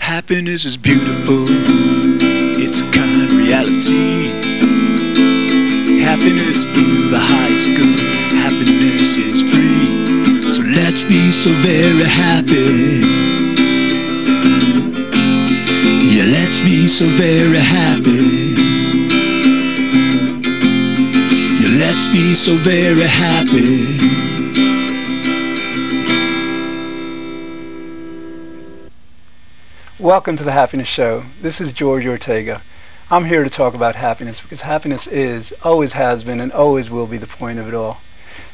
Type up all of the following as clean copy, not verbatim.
Happiness is beautiful, it's a kind reality. Happiness is the highest good, happiness is free. So let's be so very happy. Yeah, let's be so very happy. Yeah, let's be so very happy. Welcome to the Happiness Show. This is George Ortega. I'm here to talk about happiness because happiness is, always has been, and always will be the point of it all.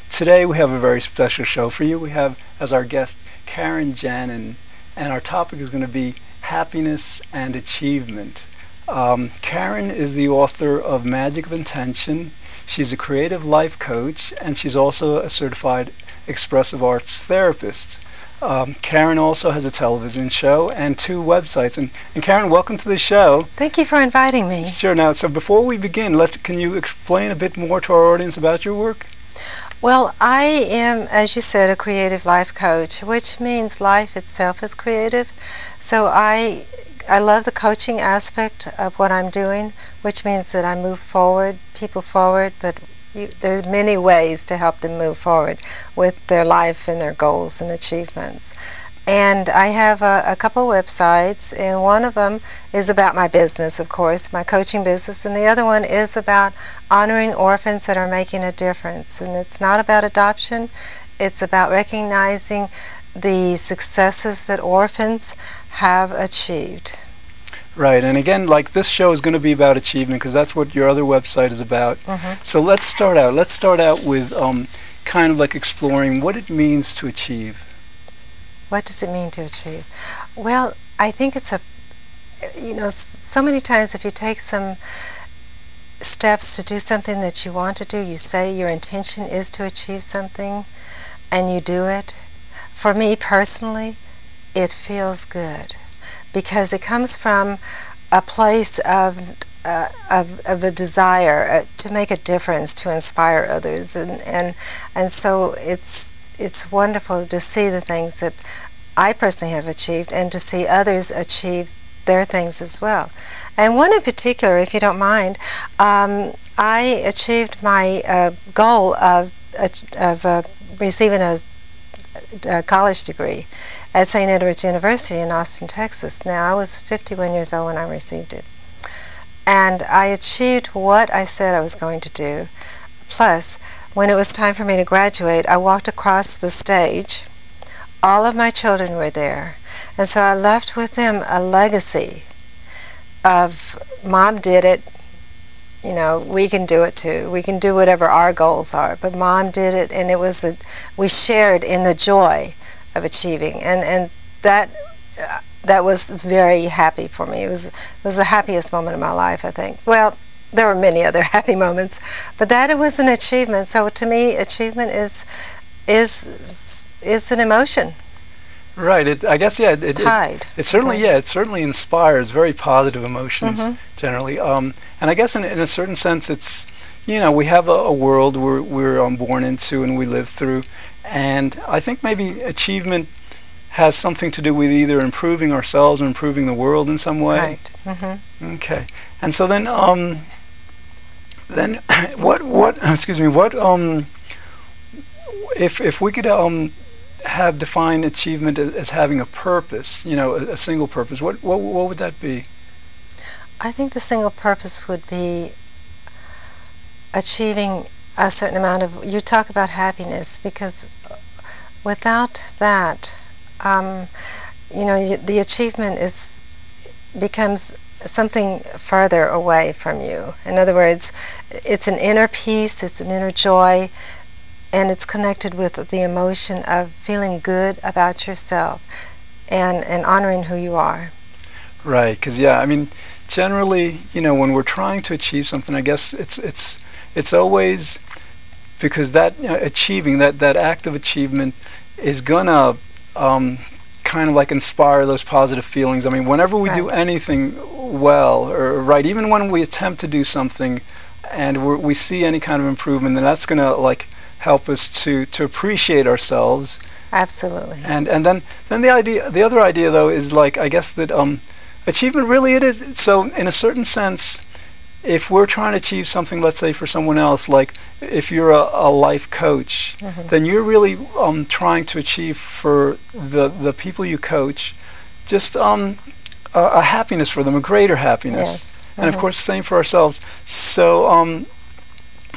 Today we have a very special show for you. We have as our guest Karin, Janin, and our topic is going to be happiness and achievement. Karin is the author of Magic of Intention. She's a creative life coach, and she's also a certified expressive arts therapist. Karin also has a television show and 2 websites. And Karin, welcome to the show. Thank you for inviting me. Sure. Now, so before we begin, can you explain a bit more to our audience about your work? Well, I am, as you said, a creative life coach, which means life itself is creative. So I love the coaching aspect of what I'm doing, which means that I move people forward, but there's many ways to help them move forward with their life and their goals and achievements. And I have a couple websites, and one of them is about my business, of course, my coaching business, and the other one is about honoring orphans that are making a difference. And it's not about adoption, it's about recognizing the successes that orphans have achieved. Right, and again, like this show is going to be about achievement because that's what your other website is about. So let's start out. Let's start out with kind of like exploring what it means to achieve. What does it mean to achieve? Well, I think it's so many times if you take some steps to do something that you want to do, you say your intention is to achieve something, and you do it. For me personally, it feels good, because it comes from a place of a desire to make a difference, to inspire others, and so it's wonderful to see the things that I personally have achieved, and to see others achieve their things as well. And one in particular, if you don't mind, I achieved my goal of receiving a college degree at St. Edward's University in Austin, Texas. Now, I was 51 years old when I received it. And I achieved what I said I was going to do. Plus, when it was time for me to graduate, I walked across the stage. All of my children were there. And so I left with them a legacy of, Mom did it, you know, we can do it too. We can do whatever our goals are. But Mom did it, and we shared in the joy of achieving, and that was very happy for me. It was the happiest moment of my life, I think. Well, there were many other happy moments, but that it was an achievement. So to me, achievement is an emotion. Right. I guess it certainly Okay. it certainly inspires very positive emotions generally. And I guess in a certain sense, it's, you know, we have a world we're born into and we live through, and I think maybe achievement has something to do with either improving ourselves or improving the world in some way. Right. Okay. And so then what excuse me, what if we could have defined achievement as having a purpose, you know, a single purpose, what would that be? I think the single purpose would be achieving a certain amount of, you talk about happiness, because without that, you know, the achievement becomes something further away from you. In other words, it's an inner peace, it's an inner joy, and it's connected with the emotion of feeling good about yourself and honoring who you are. Right, because yeah, I mean, generally, you know, when we're trying to achieve something, I guess it's always because that, you know, achieving that act of achievement is gonna kind of like inspire those positive feelings. I mean, whenever we do anything well or right, even when we attempt to do something and we see any kind of improvement, then that's gonna like help us to appreciate ourselves Absolutely. And then the other idea though is like, I guess that achievement really it is. So in a certain sense, if we're trying to achieve something, let's say for someone else, like if you're a life coach, then you're really trying to achieve for the people you coach just a happiness for them, a greater happiness. Yes. And of course, same for ourselves. So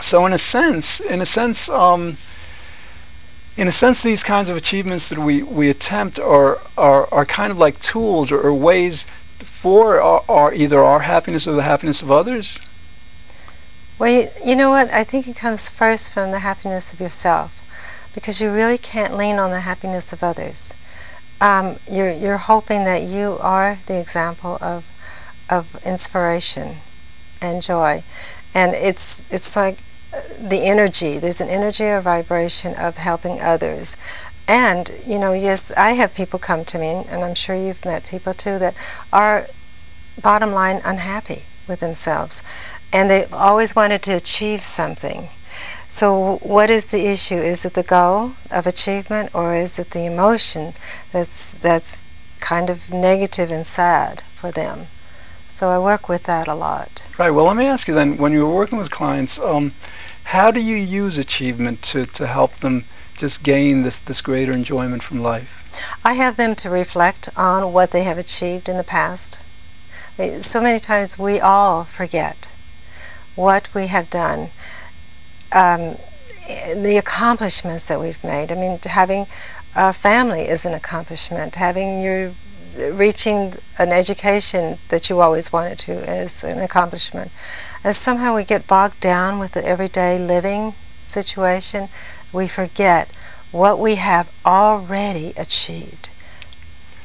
so in a sense, these kinds of achievements that we attempt are kind of like tools or ways for either our happiness or the happiness of others. Well, you know what? I think it comes first from the happiness of yourself, because you really can't lean on the happiness of others. You're hoping that you are the example of inspiration and joy, and it's like the energy. There's an energy or vibration of helping others. And, you know, yes, I have people come to me, and I'm sure you've met people too, that are bottom line unhappy with themselves, and they've always wanted to achieve something. So what is the issue? Is it the goal of achievement, or is it the emotion that's kind of negative and sad for them? So I work with that a lot. Right. Well, let me ask you then, when you're working with clients, how do you use achievement to help them just gain this greater enjoyment from life? I have them to reflect on what they have achieved in the past. So many times we all forget what we have done, the accomplishments that we've made. I mean, having a family is an accomplishment. Reaching an education that you always wanted to is an accomplishment. And somehow we get bogged down with the everyday living situation. We forget what we have already achieved.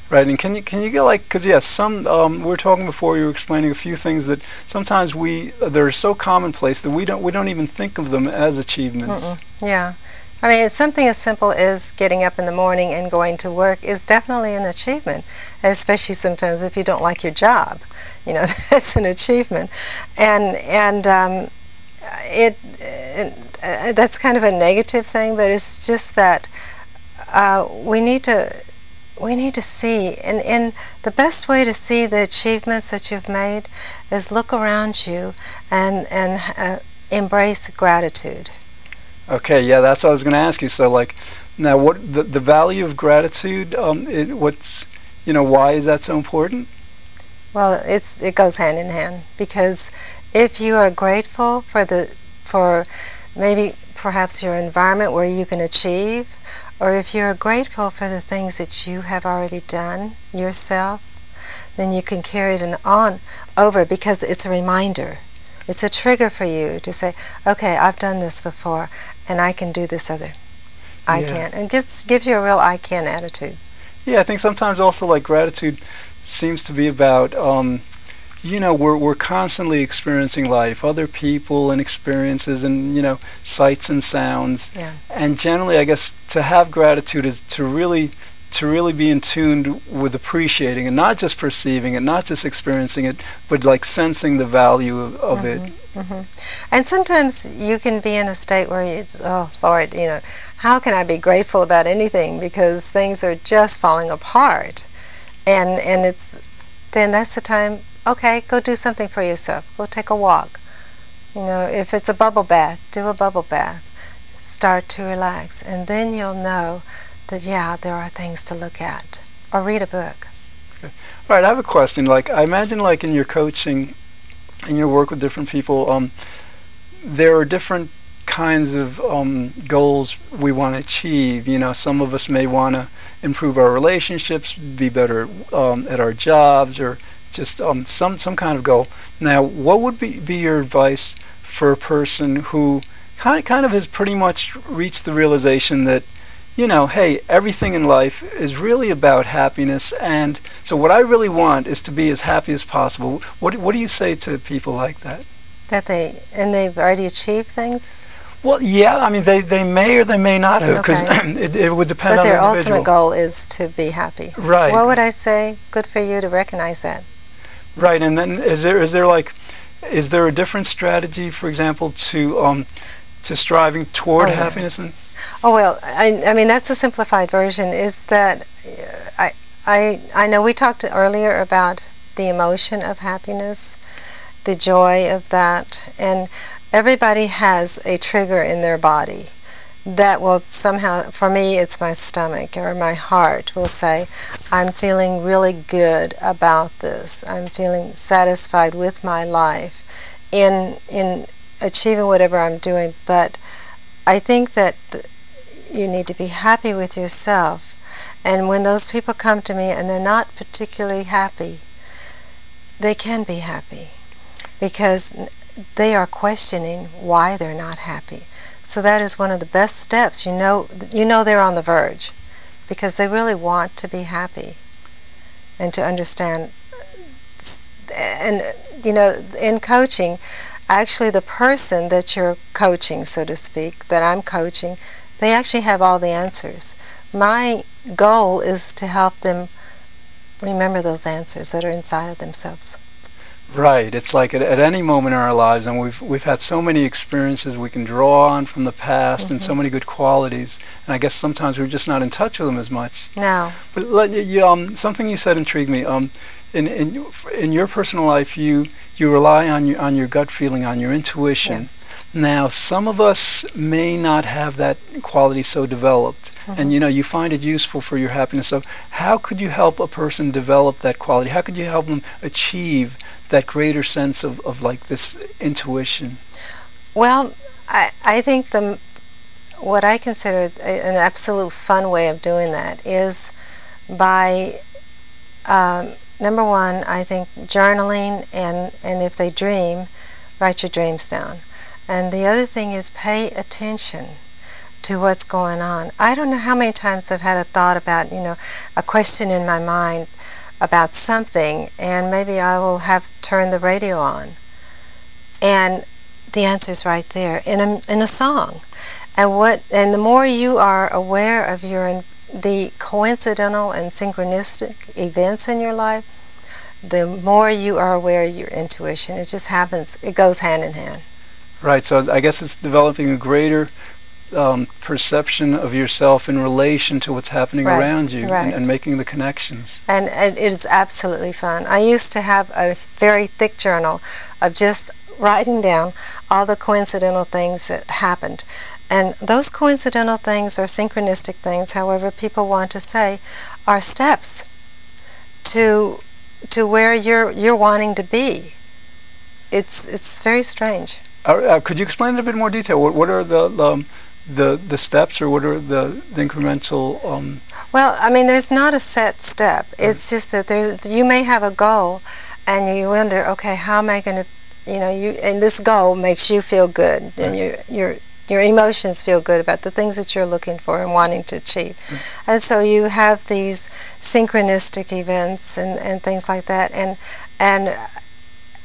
Right, and can you get like, because yes, we were talking before, you were explaining a few things that sometimes they're so commonplace that we don't even think of them as achievements. Yeah. I mean, it's something as simple as getting up in the morning and going to work is definitely an achievement, especially sometimes if you don't like your job. You know, that's an achievement. And that's kind of a negative thing, but it's just that we need to see, and the best way to see the achievements that you've made is look around you and embrace gratitude. Okay, yeah, that's what I was going to ask you. So, like, now, what the value of gratitude? Why is that so important? Well, it goes hand in hand, because if you are grateful for maybe perhaps your environment where you can achieve, or if you're grateful for the things that you have already done yourself, then you can carry it on over, because it's a reminder. It's a trigger for you to say, okay, I've done this before, and I can do this other. I can. And just gives you a real I can attitude. Yeah, I think sometimes also like gratitude seems to be about, we're constantly experiencing life, other people and experiences and, sights and sounds. Yeah. And generally, I guess, to have gratitude is to really be in tune with appreciating and not just perceiving it, not just experiencing it, but like sensing the value of it. And sometimes you can be in a state where oh Lord, how can I be grateful about anything, because things are just falling apart, and then that's the time. Okay, go do something for yourself. Go take a walk. If it's a bubble bath, do a bubble bath. Start to relax, and then you'll know that, yeah, there are things to look at. Or read a book. Okay. All right, I have a question. Like, I imagine, like, in your coaching, in your work with different people, there are different kinds of goals we want to achieve. Some of us may want to improve our relationships, be better at our jobs, or just some kind of goal. Now, what would be your advice for a person who kind of has pretty much reached the realization that, hey, everything in life is really about happiness, and so what I really want is to be as happy as possible. What do you say to people like that? They've already achieved things? Well, yeah, I mean, they may or they may not have, because it would depend on the individual. But their ultimate goal is to be happy. Right. What would I say? Good for you to recognize that. Right, and then is there a different strategy, for example, to striving toward happiness? Oh well, I mean that's the simplified version. Is that I know we talked earlier about the emotion of happiness, the joy of that, and everybody has a trigger in their body that will somehow, for me it's my stomach or my heart will say, I'm feeling really good about this. I'm feeling satisfied with my life in achieving whatever I'm doing. But I think that you need to be happy with yourself. And when those people come to me and they're not particularly happy, they can be happy because they are questioning why they're not happy. So that is one of the best steps. You know they're on the verge because they really want to be happy and to understand. And you know, in coaching, actually the person that you're coaching, so to speak, that I'm coaching, they actually have all the answers. My goal is to help them remember those answers that are inside of themselves. Right. It's like at any moment in our lives, and we've had so many experiences we can draw on from the past, and so many good qualities. And I guess sometimes we're just not in touch with them as much. No. But something you said intrigued me. In your personal life, you rely on your gut feeling, on your intuition. Yeah. Now, some of us may not have that quality so developed, and you find it useful for your happiness. So how could you help a person develop that quality? How could you help them achieve that greater sense of like this intuition? Well, I think what I consider an absolute fun way of doing that is by number one, I think journaling, and if they dream, write your dreams down. And the other thing is pay attention to what's going on. I don't know how many times I've had a thought about, a question in my mind about something, and maybe I will have turned the radio on, and the answer's right there in a song. And the more you are aware of the coincidental and synchronistic events in your life, the more you are aware of your intuition. It just happens. It goes hand in hand. Right, so I guess it's developing a greater perception of yourself in relation to what's happening around you, and making the connections. And it is absolutely fun. I used to have a very thick journal of just writing down all the coincidental things that happened. And those coincidental things or synchronistic things, however people want to say, are steps to where you're wanting to be. It's very strange. Could you explain in a bit more detail? What are the steps, or what are the incremental? Well, I mean, there's not a set step. It's just that you may have a goal, and you wonder, okay, how am I going to, and this goal makes you feel good, and your emotions feel good about the things that you're looking for and wanting to achieve. And so you have these synchronistic events and things like that, and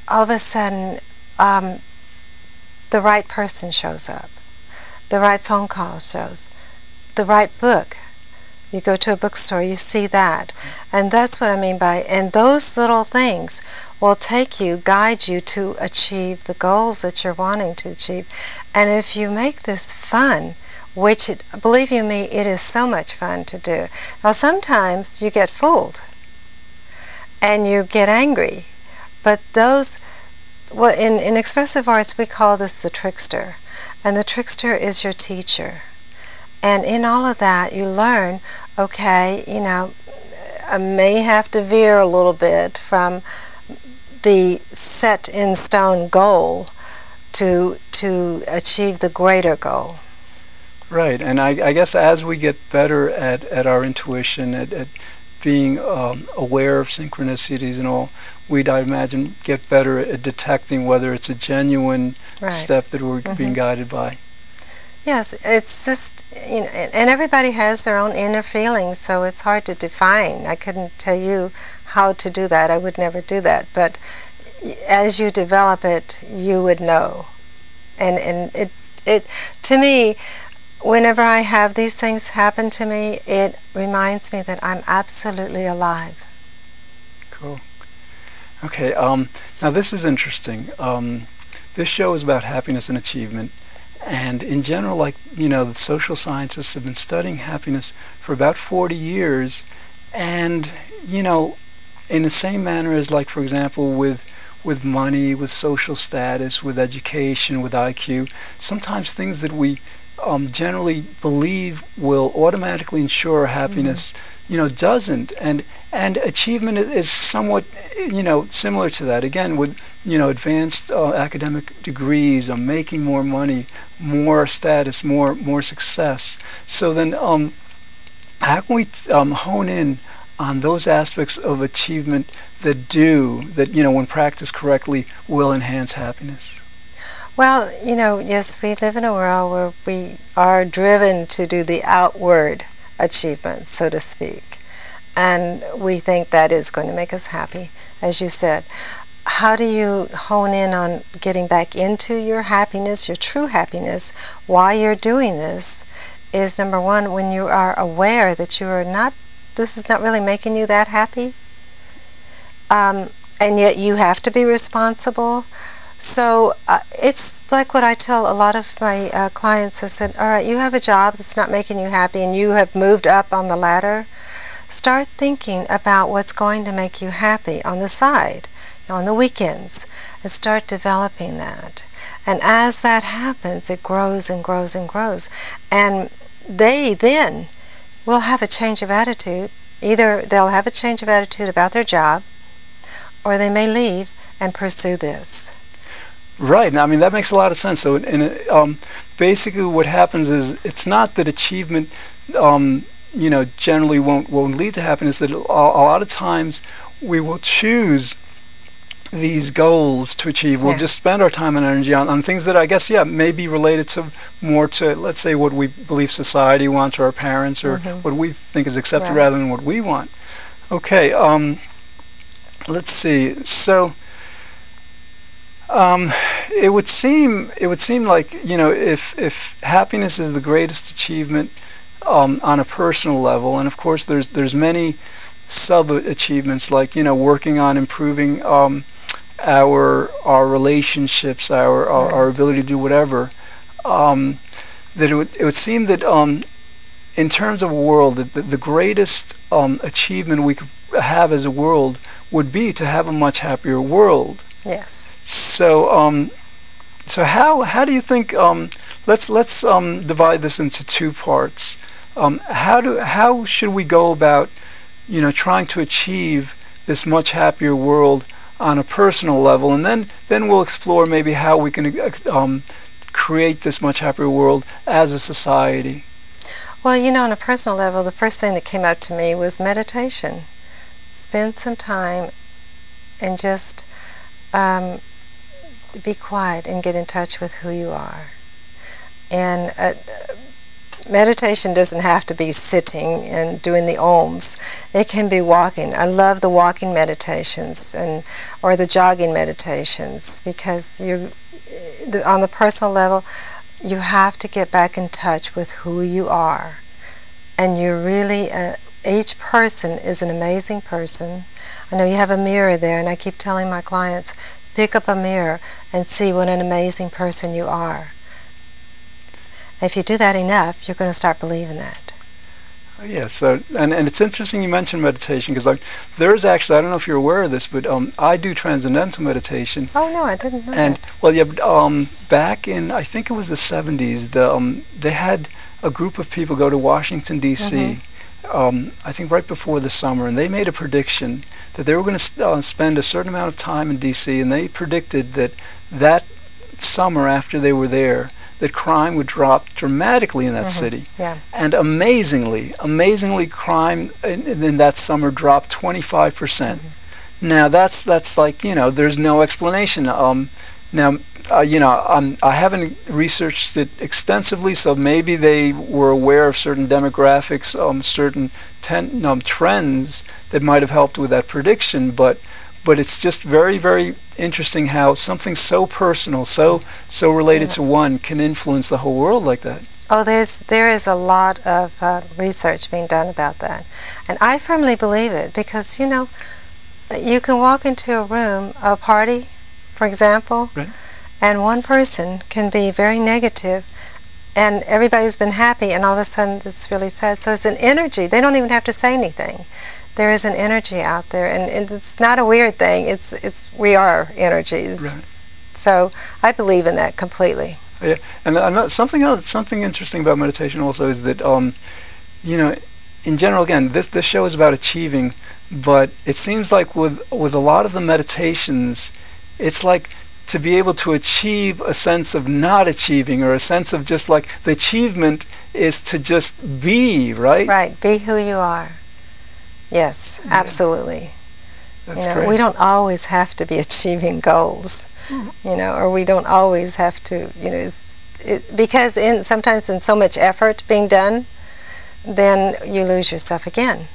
all of a sudden, the right person shows up, the right phone call shows, the right book. You go to a bookstore, you see that. And that's what I mean by, and those little things will guide you to achieve the goals that you're wanting to achieve. And if you make this fun, which, believe you me, it is so much fun to do. Now sometimes you get fooled and you get angry, but in expressive arts we call this the trickster, and the trickster is your teacher. And in all of that you learn, okay, I may have to veer a little bit from the set in stone goal to achieve the greater goal. Right, and I guess as we get better at our intuition, at being aware of synchronicities and all, we'd, I imagine, get better at detecting whether it's a genuine step that we're being guided by. Yes, it's just, and everybody has their own inner feelings, so it's hard to define. I couldn't tell you how to do that. I would never do that. But as you develop it, you would know. And it to me, whenever I have these things happen to me, it reminds me that I'm absolutely alive. Cool. Okay, now this is interesting. This show is about happiness and achievement, And in general, like, the social scientists have been studying happiness for about 40 years. And, in the same manner as, like, for example, with money, with social status, with education, with IQ, sometimes things that we generally believe will automatically ensure happiness, doesn't. And achievement is somewhat, similar to that. Again, with, advanced academic degrees, making more money, more status, more success. So then, how can we hone in on those aspects of achievement that when practiced correctly, will enhance happiness? Well, yes, we live in a world where we are driven to do the outward achievements, so to speak. And we think that is going to make us happy, as you said. How do you hone in on getting back into your happiness, your true happiness, while you're doing this? Is number one, when you are aware that this is not really making you that happy, and yet you have to be responsible. So it's like what I tell a lot of my clients. I said, all right, you have a job that's not making you happy and you have moved up on the ladder. Start thinking about what's going to make you happy on the side, on the weekends, and start developing that. And as that happens, it grows and grows and grows. And they then will have a change of attitude. Either they'll have a change of attitude about their job, or they may leave and pursue this. Right. I mean, that makes a lot of sense. So, basically, what happens is it's not that achievement, generally won't lead to happiness. That a lot of times we will choose these goals to achieve. We'll just spend our time and energy on things that I guess, may be related to more to, let's say, what we believe society wants, or our parents, or what we think is accepted, rather than what we want. Okay. Let's see. So. It would seem like, if happiness is the greatest achievement on a personal level, and of course there's many sub-achievements, like, working on improving our relationships, our ability to do whatever, that it would seem that in terms of a world, that the greatest achievement we could have as a world would be to have a much happier world. Yes. So, how do you think? Let's divide this into two parts. How should we go about, trying to achieve this much happier world on a personal level, and then we'll explore maybe how we can create this much happier world as a society. Well, on a personal level, the first thing that came out to me was meditation. Spend some time and just be quiet and get in touch with who you are. And meditation doesn't have to be sitting and doing the ohms. It can be walking. I love the walking meditations or the jogging meditations, because on the personal level, you have to get back in touch with who you are. And you're really, each person is an amazing person. I know you have a mirror there, and I keep telling my clients, pick up a mirror and see what an amazing person you are. If you do that enough, you're going to start believing that. Yes, so, and it's interesting you mentioned meditation, because there's actually, I don't know if you're aware of this, but I do transcendental meditation. Oh no, I didn't know and, that. Well, yeah, back in, I think it was the 70s, they had a group of people go to Washington, D.C., I think right before the summer, and they made a prediction that they were going to spend a certain amount of time in D.C., and they predicted that summer after they were there, that crime would drop dramatically in that city. Yeah. And amazingly, crime in that summer dropped 25%. Now that's like, there's no explanation. Now, I haven't researched it extensively, so maybe they were aware of certain demographics, certain trends that might have helped with that prediction, but it's just very, very interesting how something so personal, so related to one, can influence the whole world like that. Oh, there is a lot of research being done about that, and I firmly believe it, because you can walk into a room, a party, for example, right, And one person can be very negative, and everybody's been happy, and all of a sudden it's really sad. So it's an energy. They don't even have to say anything. There is an energy out there, and it's not a weird thing. We are energies. Right. So I believe in that completely. Yeah, and something interesting about meditation also is that you know, in general, again, this show is about achieving, but it seems like with a lot of the meditations, it's like to be able to achieve a sense of not achieving, or a sense of just like the achievement is to just be, right? Right, be who you are. Yes, Yeah. Absolutely. That's You know, great. we don't always have to be achieving goals, you know, or we don't always have to, you know, because sometimes in so much effort being done, then you lose yourself again.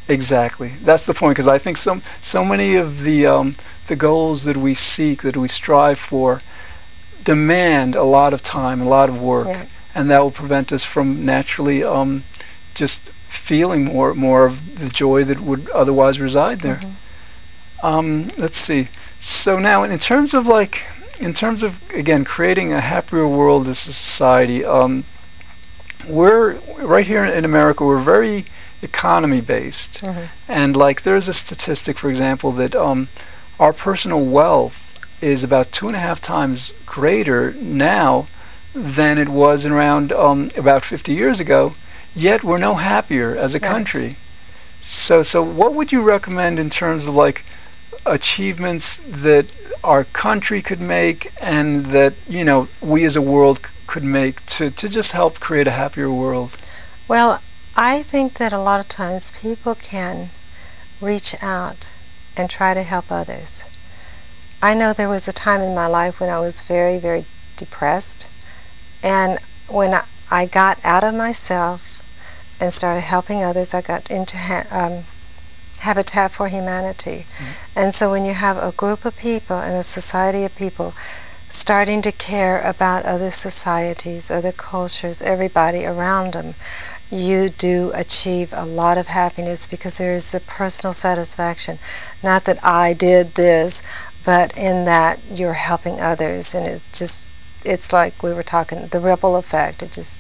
Exactly. That's the point, because I think so many of the goals that we seek, that we strive for, demand a lot of time, a lot of work, Yeah. and that will prevent us from naturally just feeling more of the joy that would otherwise reside there. Let's see. So now, in terms of again creating a happier world as a society, we're right here in America. We're very economy based, and like there's a statistic, for example, that our personal wealth is about 2.5 times greater now than it was around about 50 years ago. Yet we're no happier as a country. So what would you recommend in terms of like achievements that our country could make, and that, you know, we as a world could make to just help create a happier world? Well, I think that a lot of times people can reach out and try to help others. I know there was a time in my life when I was very, very depressed, and when I got out of myself and started helping others, I got into Habitat for Humanity. And so when you have a group of people and a society of people starting to care about other societies, other cultures, everybody around them, you do achieve a lot of happiness, because there is a personal satisfaction. Not that I did this, but in that you're helping others, and it's like we were talking, the ripple effect. It's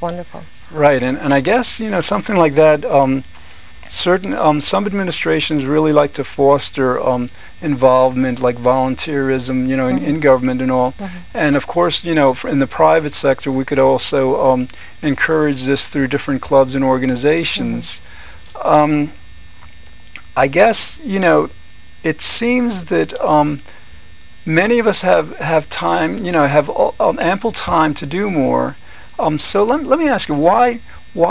wonderful. Right, and I guess, you know, something like that, some administrations really like to foster involvement, like volunteerism, you know, in government and all. And of course, you know, in the private sector, we could also encourage this through different clubs and organizations. I guess, you know, it seems that many of us have time, you know, have ample time to do more. So let me ask you, why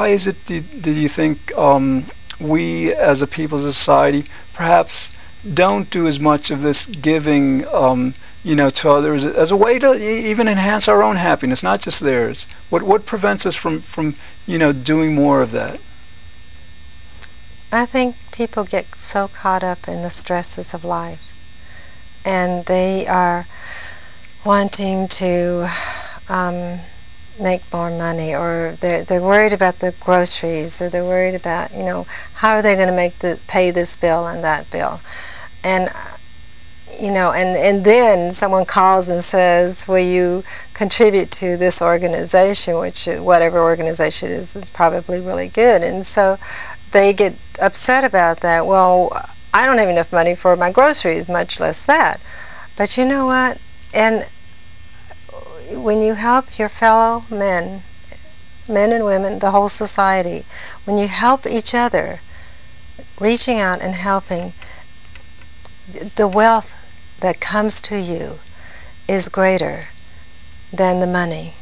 is it, do you think we as a people, as a society, perhaps don't do as much of this giving, you know, to others as a way to even enhance our own happiness, not just theirs? What prevents us from you know, doing more of that? I think people get so caught up in the stresses of life, and they are wanting to make more money, or they're worried about the groceries, or they're worried about, you know, how are they going to pay this bill and that bill, and you know, and then someone calls and says, will you contribute to this organization, which whatever organization it is probably really good, and so they get upset about that. Well, I don't have enough money for my groceries, much less that. But you know what? And when you help your fellow men and women, the whole society, when you help each other, reaching out and helping, the wealth that comes to you is greater than the money.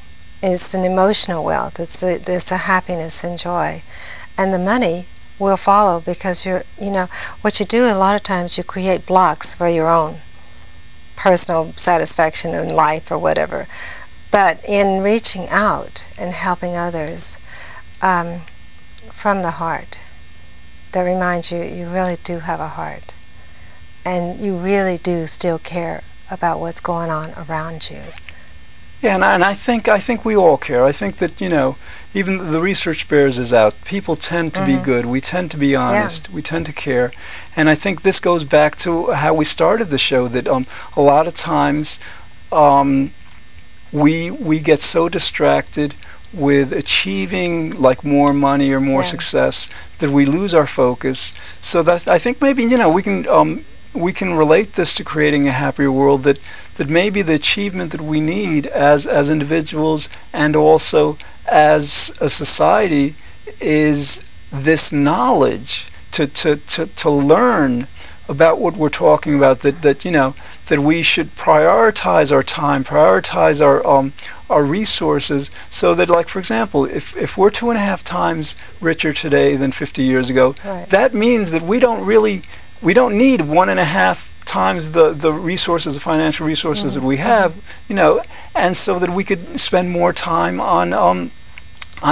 It's an emotional wealth. It's a happiness and joy. And the money will follow, because you know, what you do a lot of times, you create blocks for your own personal satisfaction in life or whatever. But in reaching out and helping others from the heart, that reminds you, you really do have a heart, and you really do still care about what's going on around you. Yeah, and I think we all care. I think that, you know, even the research bears this out. People tend to be good. We tend to be honest. We tend to care. And I think this goes back to how we started the show, that a lot of times we get so distracted with achieving like more money or more success that we lose our focus. So that I think maybe we can relate this to creating a happier world, that maybe the achievement that we need as individuals and also as a society is this knowledge to learn about what we're talking about, that we should prioritize our time, prioritize our resources, so that, like, for example, if we're 2.5 times richer today than 50 years ago, that means that we don't need 1.5 times the resources, the financial resources that we have, and so that we could spend more time on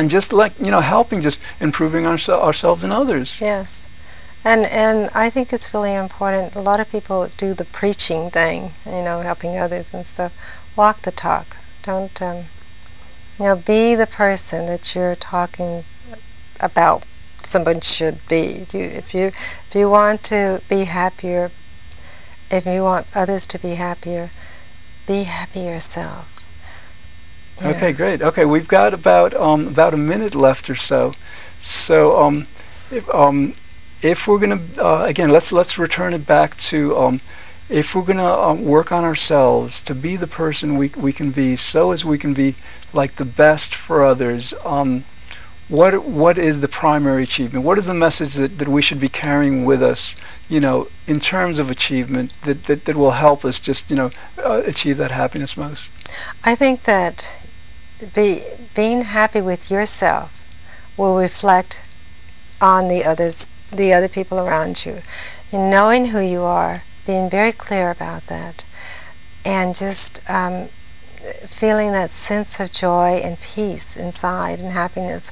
just, like, helping, just improving ourselves and others. Yes. And I think it's really important. A lot of people do the preaching thing, helping others and stuff. Walk the talk. Don't, be the person that you're talking about someone should be. If you want to be happier, if you want others to be happy yourself. Okay, great. Okay, we've got about a minute left or so. So if we're going to, again, let's return it back to, if we're going to work on ourselves to be the person we can be, so as we can be like the best for others, what is the primary achievement? What is the message that we should be carrying with us, in terms of achievement that will help us just, achieve that happiness most? I think that being happy with yourself will reflect on the other people around you. Knowing who you are, being very clear about that, and just feeling that sense of joy and peace inside and happiness,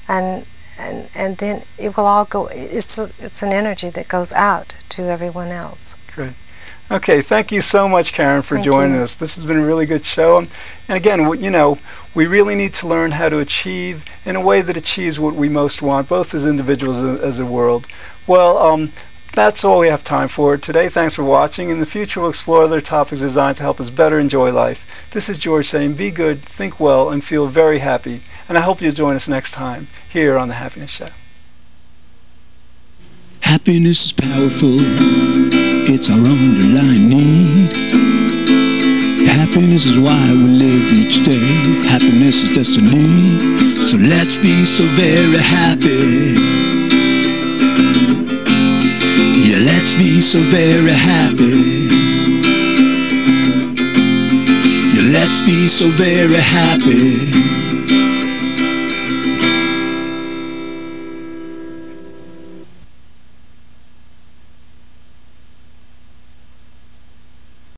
and then it will all go. It's an energy that goes out to everyone else. Great. Okay, thank you so much, Karin, for joining us. This has been a really good show. And again, we really need to learn how to achieve in a way that achieves what we most want, both as individuals and as a world. Well, that's all we have time for today. Thanks for watching. In the future, we'll explore other topics designed to help us better enjoy life. This is George saying, be good, think well, and feel very happy. And I hope you'll join us next time here on The Happiness Show. Happiness is powerful. It's our underlying need. Happiness is why we live each day. Happiness is destiny. So let's be so very happy. Yeah, let's be so very happy. Yeah, let's be so very happy.